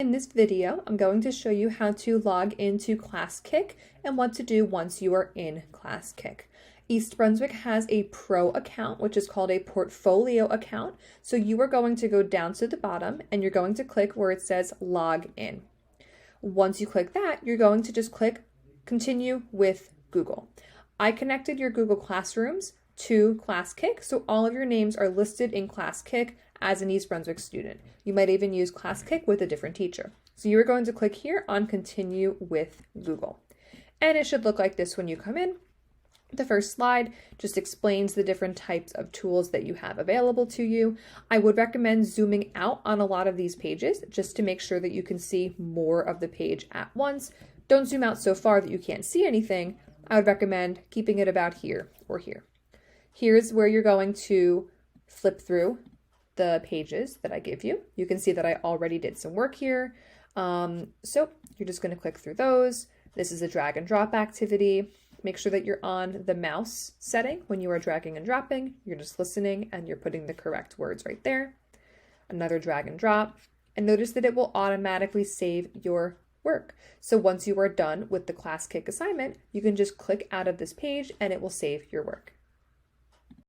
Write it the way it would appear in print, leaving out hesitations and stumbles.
In this video, I'm going to show you how to log into ClassKick and what to do once you are in ClassKick. East Brunswick has a pro account, which is called a portfolio account. So you are going to go down to the bottom and you're going to click where it says log in. Once you click that, you're going to just click continue with Google. I connected your Google Classrooms to ClassKick, so all of your names are listed in ClassKick as an East Brunswick student. You might even use ClassKick with a different teacher. So you are going to click here on continue with Google. And it should look like this when you come in. The first slide just explains the different types of tools that you have available to you. I would recommend zooming out on a lot of these pages just to make sure that you can see more of the page at once. Don't zoom out so far that you can't see anything. I would recommend keeping it about here or here. Here's where you're going to flip through the pages that I give you. You can see that I already did some work here. So you're just going to click through those. This is a drag and drop activity. Make sure that you're on the mouse setting when you are dragging and dropping. You're just listening and you're putting the correct words right there. Another drag and drop. And notice that it will automatically save your work. So once you are done with the ClassKick assignment, you can just click out of this page and it will save your work.